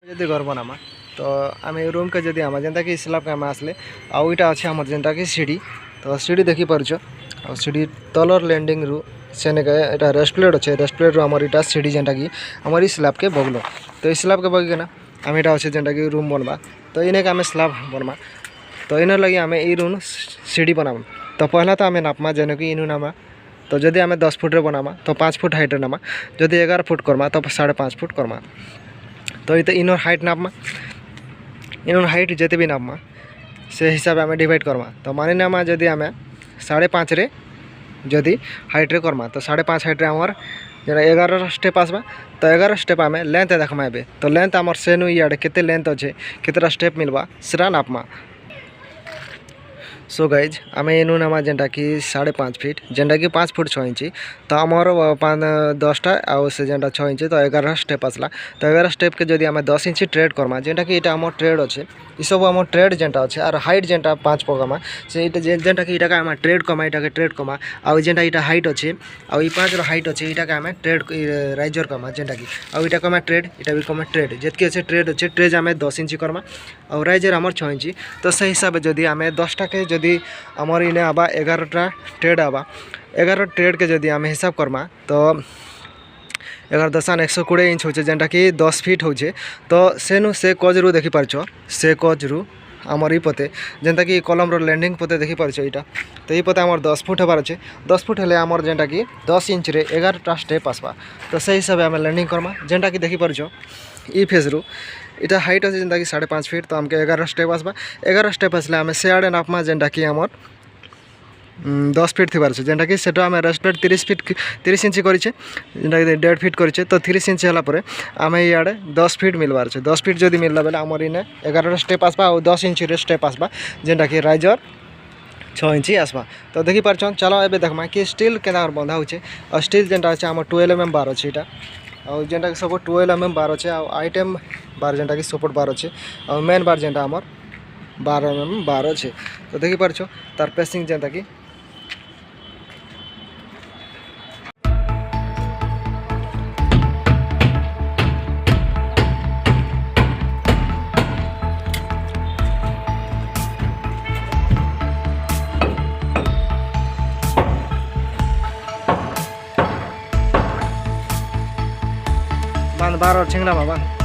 जदि घर बनामा तो आम रूम के जदि आमा जेनता कि स्लैब के आम आसले आईटा अच्छे आम जेनता कि सीढ़ी तो सीढ़ी देखी पार्छ आ सीढ़ी तलर लैंडिंग रु सेने यहाँ रेस्टप्लेट अच्छे रेस्टप्लेट रु आमर इटा सीढ़ी जेनटा कि आमर स्लैब के बगलो तो स्लैब के बगिना आम इटा अच्छे जेनटा कि रूम बनवा तो इन्हें आम स्लैब बनवा तो इन लगे आम ये रूम सीढ़ी बनामा तो पहला तो आम नापमा जेन कि इनू नामा तो जदि आम 10 फुट बनामा तो 5 फुट हाइट नामा जदि 11 फुट करमा तो 5.5 फुट करमा तो ये इनर हाइट नापमा इनर हाइट जिते भी नापमा से हिसाब आम डिवाइड करमा तो मानि नामा जदि आम 5.5 रे जदि हाइट रे करमा तो 5.5 हाइट रे आमर 11 स्टेप आसबा तो 11 स्टेप आम लेंथ देखमा ए तो लेंथ आमर सेनु इे केते लेंथ अच्छे केतेटा स्टेप मिलवा सेटा नापमा। सो गाइज आम इनू नामा जेनटा कि 5.5 फीट जेनटा कि 5 फुट 6 इंच तो आमर 10टा आउ से जेनटा 6 इंच तो 11 स्टेप आसला तो 11 स्टेप के जदि आम 10 इंच ट्रेड करमा जेनटा कि इटा आम ट्रेड अच्छे ये सब आम ट्रेड जेनटा अच्छे और हाइट जेनटा 5 पकमा से जेनटा कि इटा आम ट्रेड कमा इटा के ट्रेड कमा आउ जेनटा इटा हाइट अच्छे आउ 5 हाइट अच्छे इटा आम ट्रेड राइजर कमा जेनटा कि आउ इटा कमा ट्रेड इटा भी कमा ट्रेड जितकी अच्छे ट्रेड अच्छे ट्रेड आम 10 इंच करमा और राइजर आमर 6 इंच तो से हिसाब से जदि आम 10टा के जदि आमर इने आबा 11टा ट्रेड आबा 11 ट्रेड के जदि आम हिसाब करमा तो 11 10 120 इंच होचे जेनटा कि 10 फीट होचे तो सेनु से कज रु देखी पारछ से कज रु आमर पते जेनता कि कलम रो लैंडिंग पते देखी पारछ इटा तो ये पते आमर 10 फुट हबार अच्छे 10 फुट हेले आमर जेनटा कि 10 इंच रे 11टा स्टेप आसबा तो से हिसाब आम लैंडिंग करमा जेनटा कि देखी पारछ ई फेज रु इटा हाइट अच्छे जेनता कि 5.5 फीट तो आमके 11 स्टेप आसबा 11 स्टेप आसले आम से आड़े नापमा जेनटा कि आमर 10 फीट थी जेनटा कि सेटा आम रेस्टप्लेट 30 इंच करें जेनटा कि 1.5 फीट करें तो 30 इंच है आम इे 10 फीट मिलबार है 10 फीट जब मिलला बेले आमर इने 11 स्टेप आसबा और 10 इंच स्टेप आसबा जेनटा कि राइजर 6 इंच आसबा तो देखी पार्छ चलो ए देखमा कि स्टील के बंधा होचे और स्टील जेनटा अच्छे आम 12 mm बार अच्छे इटा और जेनटा कि सपोर्ट 12 mm बार अच्छे और आइटम बार जेनटा कि सपोर्ट बार अच्छे और मेन बार जेनटा आमर 12 mm बार अच्छे तो देखी पार्छ तार पेसिंग जेनटा कि बार और छिंगड़ा बाबा